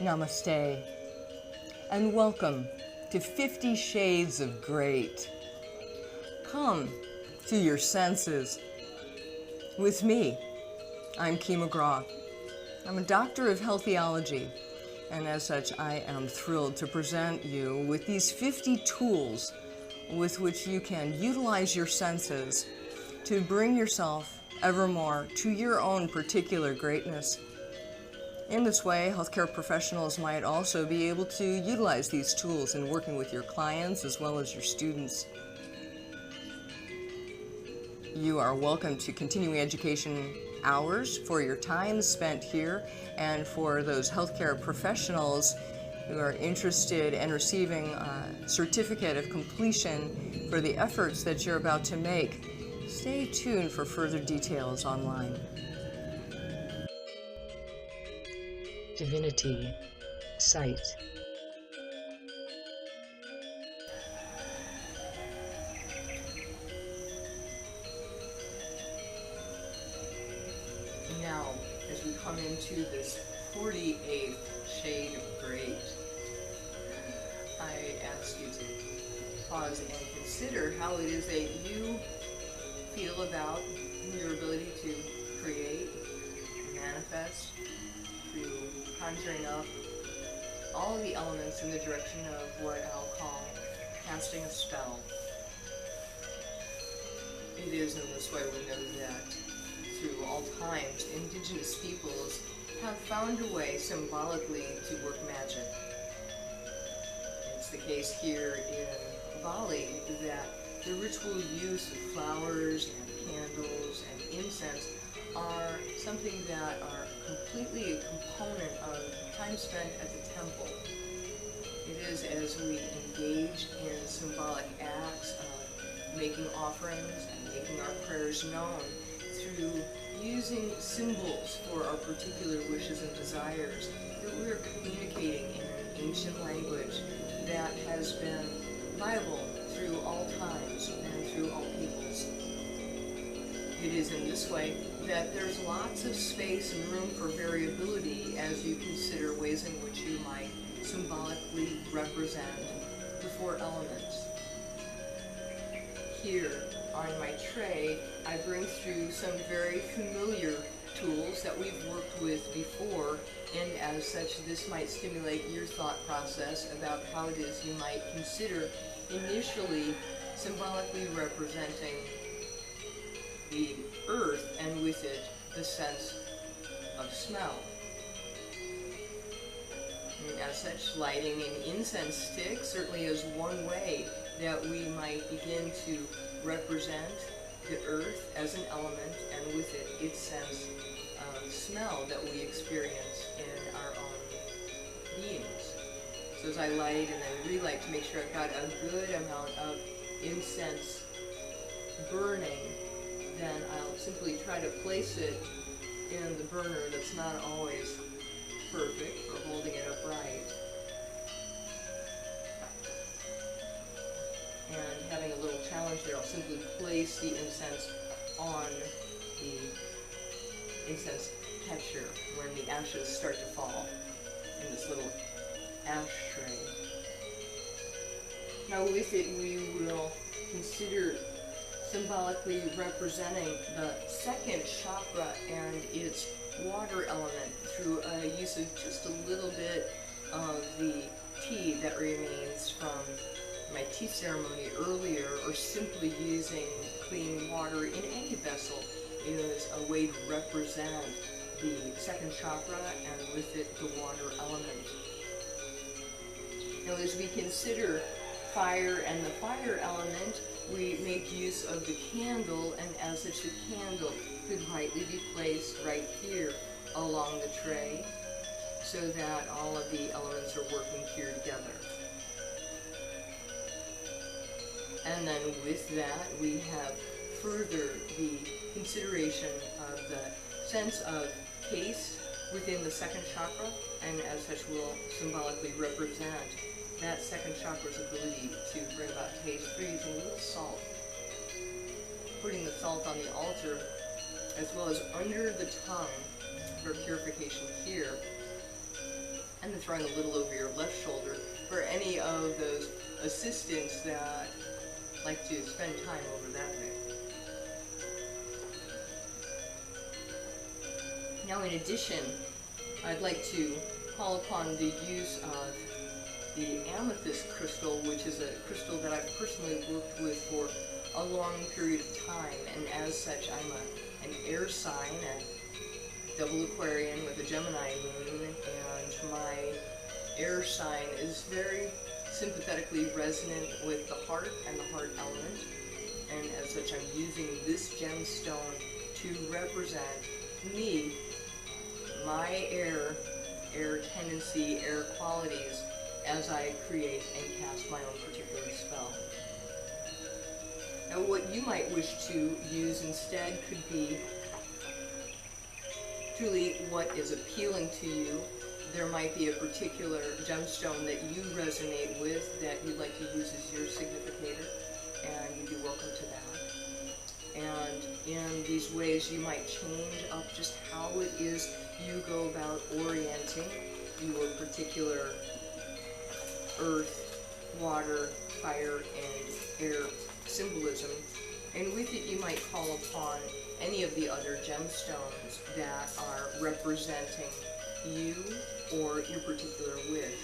Namaste, and welcome to 50 Shades of Great. Come to your senses. With me, I'm Kee McGraw. I'm a doctor of health theology, and as such, I am thrilled to present you with these 50 tools with which you can utilize your senses to bring yourself evermore to your own particular greatness. In this way, healthcare professionals might also be able to utilize these tools in working with your clients as well as your students. You are welcome to continuing education hours for your time spent here, and for those healthcare professionals who are interested in receiving a certificate of completion for the efforts that you're about to make, stay tuned for further details online. Divinity, sight. Now, as we come into this 48th shade of great, I ask you to pause and consider how it is that you feel about your ability to create, manifest, through conjuring up all of the elements in the direction of what I'll call casting a spell. It is in this way we know that through all times, indigenous peoples have found a way symbolically to work magic. It's the case here in Bali that the ritual use of flowers and candles and incense are something that are completely a component of time spent at the temple. It is as we engage in symbolic acts of making offerings and making our prayers known through using symbols for our particular wishes and desires that we are communicating in an ancient language that has been viable through all times and through all peoples. It is in this way that there's lots of space and room for variability as you consider ways in which you might symbolically represent the four elements. Here on my tray, I bring through some very familiar tools that we've worked with before, and as such, this might stimulate your thought process about how it is you might consider initially symbolically representing the earth, and with it, the sense of smell. And as such, lighting an incense stick certainly is one way that we might begin to represent the earth as an element, and with it, its sense of smell that we experience in our own beings. So as I light and then relight to make sure I've got a good amount of incense burning, then I'll simply try to place it in the burner that's not always perfect for holding it upright. And having a little challenge there, I'll simply place the incense on the incense catcher when the ashes start to fall in this little ashtray. Now with it, we will consider symbolically representing the second chakra and its water element through a use of just a little bit of the tea that remains from my tea ceremony earlier, or simply using clean water in any vessel is a way to represent the second chakra and with it the water element. Now as we consider fire and the fire element, we make use of the candle, and as such the candle could rightly be placed right here along the tray so that all of the elements are working here together. And then with that, we have further the consideration of the sense of taste within the second chakra, and as such will symbolically represent that second chakra's ability to bring about taste through using a little salt. Putting the salt on the altar, as well as under the tongue for purification here, and then throwing a little over your left shoulder for any of those assistants that like to spend time over that way. Now, in addition, I'd like to call upon the use of the amethyst crystal, which is a crystal that I've personally worked with for a long period of time, and as such I'm an air sign, a double Aquarian with a Gemini moon, and my air sign is very sympathetically resonant with the heart and the heart element, and as such I'm using this gemstone to represent me, my air tendency, air qualities, as I create and cast my own particular spell. Now, what you might wish to use instead could be truly what is appealing to you. There might be a particular gemstone that you resonate with that you'd like to use as your significator, and you'd be welcome to that. And in these ways, you might change up just how it is you go about orienting your particular earth, water, fire, and air symbolism. And with it, you might call upon any of the other gemstones that are representing you or your particular wish.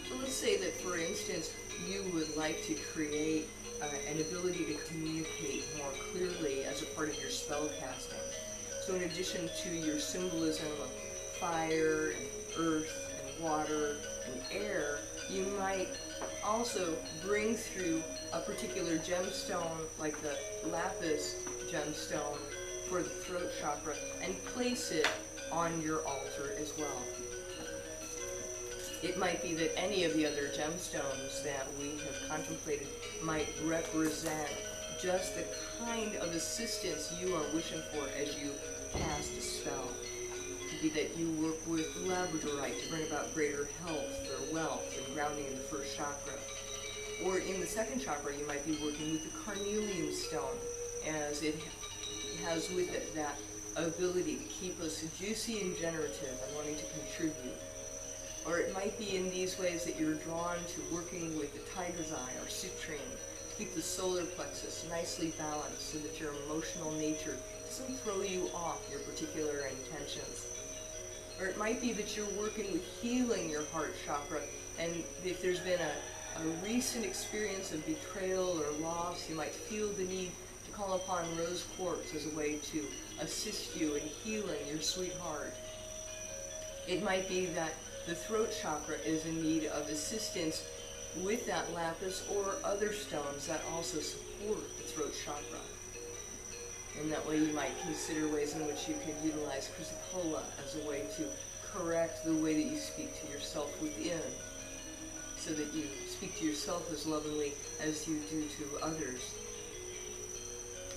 So let's say that, for instance, you would like to create an ability to communicate more clearly as a part of your spell casting. So in addition to your symbolism of fire and earth and water and air, you might also bring through a particular gemstone like the lapis gemstone for the throat chakra and place it on your altar as well. It might be that any of the other gemstones that we have contemplated might represent just the kind of assistance you are wishing for as you cast a spell. It could be that you work with labradorite to bring about greater health or wealth and grounding in the first chakra. Or in the second chakra, you might be working with the carnelian stone, as it has with it that ability to keep us juicy and generative and wanting to contribute. Or it might be in these ways that you're drawn to working with the tiger's eye or citrine to keep the solar plexus nicely balanced so that your emotional nature doesn't throw you off your particular intentions. Or it might be that you're working with healing your heart chakra, and if there's been a recent experience of betrayal or loss, you might feel the need to call upon rose quartz as a way to assist you in healing your sweetheart. It might be that the throat chakra is in need of assistance with that lapis or other stones that also support the throat chakra. And that way you might consider ways in which you could utilize chrysocolla as a way to correct the way that you speak to yourself within, so that you speak to yourself as lovingly as you do to others.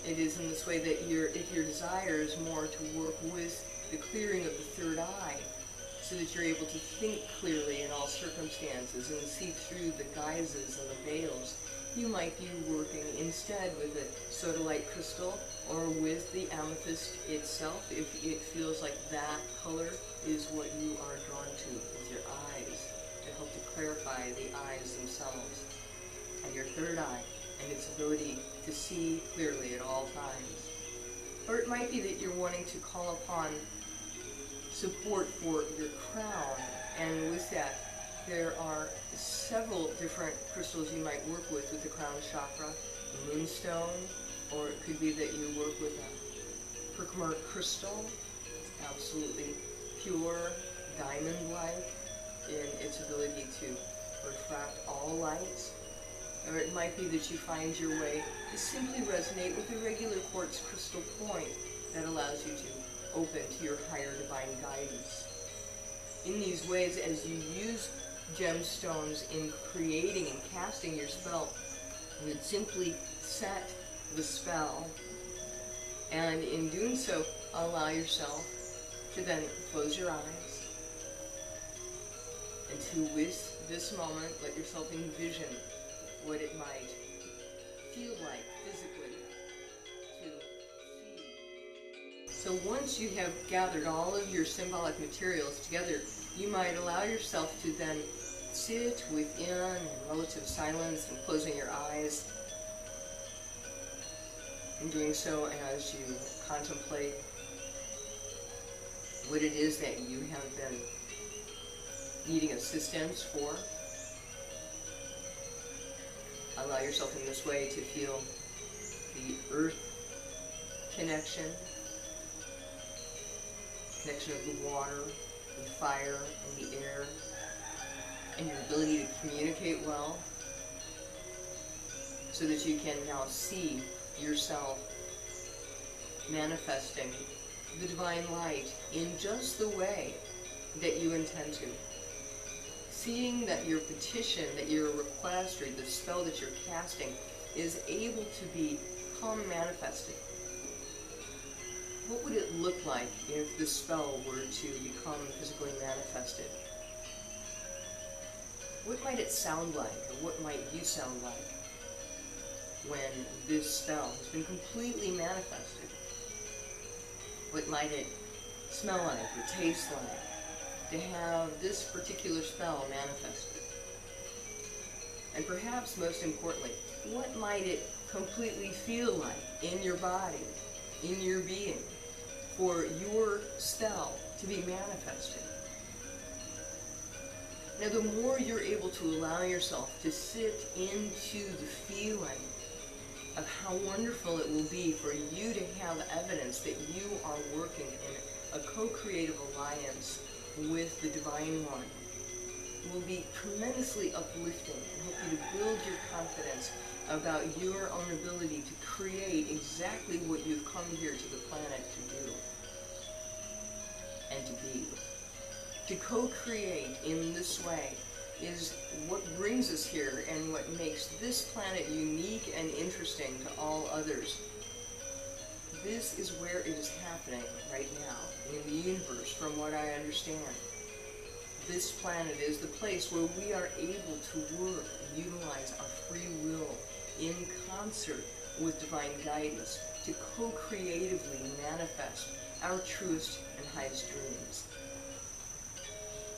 It is in this way that if your desire is more to work with the clearing of the third eye, so that you're able to think clearly in all circumstances and see through the guises and the veils, you might be working instead with a sodalite crystal or with the amethyst itself, if it feels like that color is what you are drawn to with your eyes, to help to clarify the eyes themselves and your third eye and its ability to see clearly at all times. Or it might be that you're wanting to call upon support for your crown, and with that there are several different crystals you might work with the crown chakra, the moonstone, or it could be that you work with a Perkmer crystal, absolutely pure, diamond-like in its ability to refract all lights. Or it might be that you find your way to simply resonate with a regular quartz crystal point that allows you to open to your higher divine guidance. In these ways, as you use gemstones in creating and casting your spell, you would simply set the spell, and in doing so, allow yourself to then close your eyes, and to, with this moment, let yourself envision what it might feel like physically to see. So once you have gathered all of your symbolic materials together, You might allow yourself to then sit within relative silence and closing your eyes, and doing so as you contemplate what it is that you have been needing assistance for. Allow yourself in this way to feel the earth connection of the water, the fire, and the air, and your ability to communicate well, so that you can now see yourself manifesting the divine light in just the way that you intend to. Seeing that your petition, that your request, or the spell that you're casting is able to become manifested. What would it look like if this spell were to become physically manifested? What might it sound like, or what might you sound like when this spell has been completely manifested? What might it smell like, or taste like, to have this particular spell manifested? And perhaps most importantly, what might it completely feel like in your body, in your being, for your spell to be manifested? Now, the more you're able to allow yourself to sit into the feeling of how wonderful it will be for you to have evidence that you are working in a co-creative alliance with the Divine One, will be tremendously uplifting and help you to build your confidence about your own ability to create exactly what you've come here to the planet to do and to be. To co-create in this way is what brings us here and what makes this planet unique and interesting to all others. This is where it is happening right now in the universe, from what I understand. This planet is the place where we are able to work and utilize our free will in concert with divine guidance to co-creatively manifest our truest and highest dreams.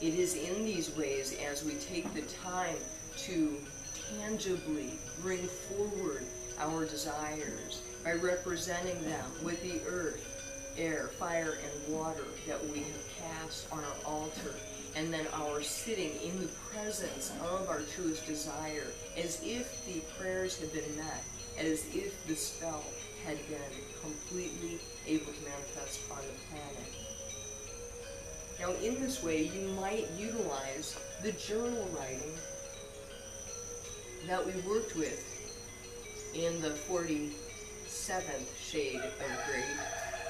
It is in these ways, as we take the time to tangibly bring forward our desires by representing them with the earth, air, fire, and water that we have cast on our altar, and then our sitting in the presence of our truest desire, as if the prayers had been met, as if the spell had been completely able to manifest on the planet. Now, in this way, you might utilize the journal writing that we worked with in the 47th shade of Great.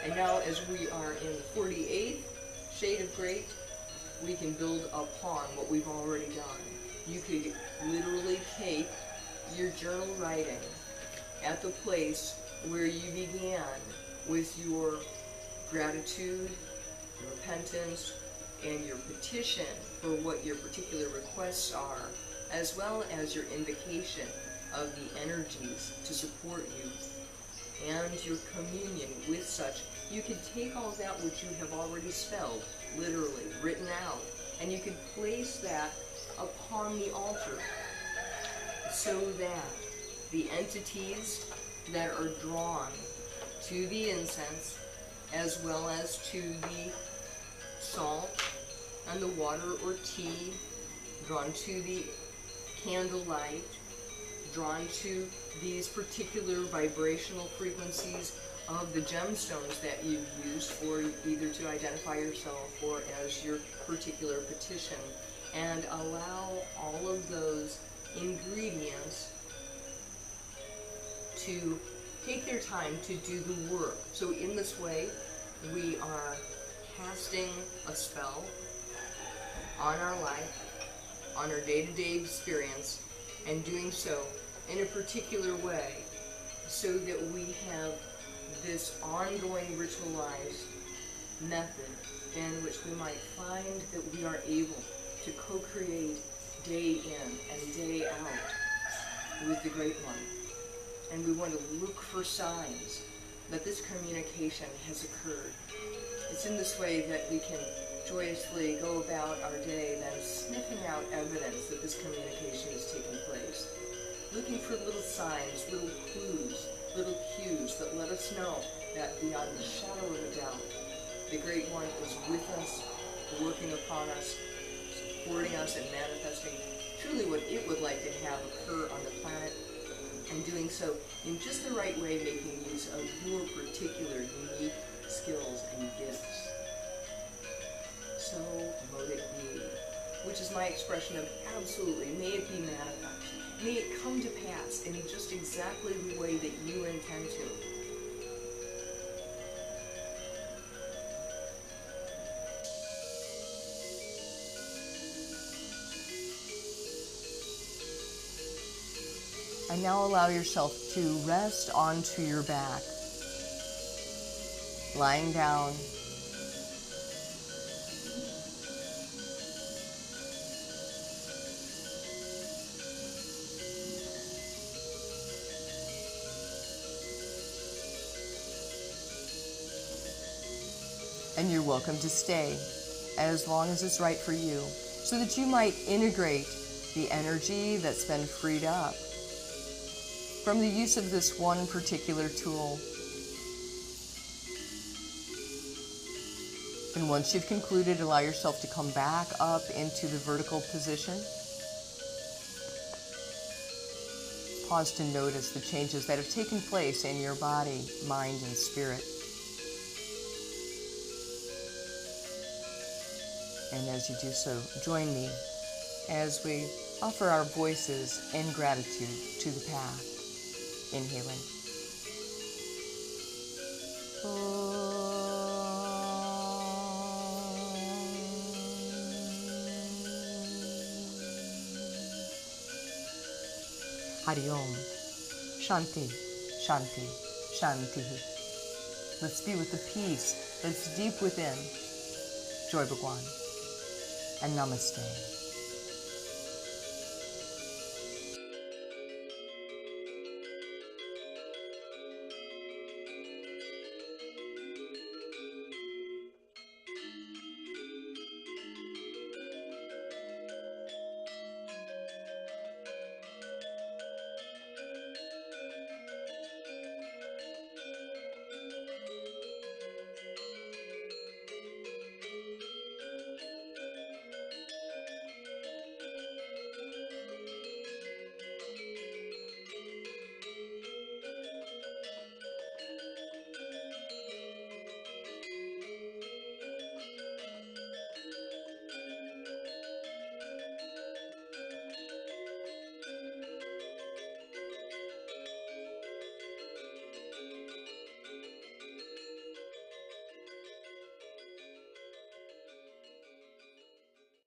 And now, as we are in the 48th shade of Great, we can build upon what we've already done. You could literally take your journal writing at the place where you began with your gratitude, your repentance, and your petition for what your particular requests are, as well as your invocation of the energies to support you and your communion with such. You can take all that which you have already spelled, literally written out, and you can place that upon the altar so that the entities that are drawn to the incense, as well as to the salt and the water or tea, drawn to the candlelight, drawn to these particular vibrational frequencies of the gemstones that you've used for either to identify yourself or as your particular petition, and allow all of those ingredients to take their time to do the work. So in this way, we are casting a spell on our life, on our day-to-day experience, and doing so in a particular way so that we have this ongoing ritualized method in which we might find that we are able to co-create day in and day out with the Great One. And we want to look for signs that this communication has occurred. It's in this way that we can joyously go about our day, then sniffing out evidence that this communication is taking place, looking for little signs, little clues, little cues that let us know that beyond the shadow of a doubt, the Great One is with us, working upon us, supporting us, and manifesting truly what it would like to have occur on the planet, and doing so in just the right way, making use of your particular unique skills and gifts. So mote it be, which is my expression of absolutely, may it be manifest. May it come to pass in just exactly the way that you intend to. And now allow yourself to rest onto your back, lying down. And you're welcome to stay as long as it's right for you, so that you might integrate the energy that's been freed up from the use of this one particular tool. And once you've concluded, allow yourself to come back up into the vertical position. Pause to notice the changes that have taken place in your body, mind, and spirit. And as you do so, join me as we offer our voices in gratitude to the path. Inhaling. Hari Om. Shanti, Shanti, Shanti. Let's be with the peace that's deep within. Joy Bhagwan. And Namaste.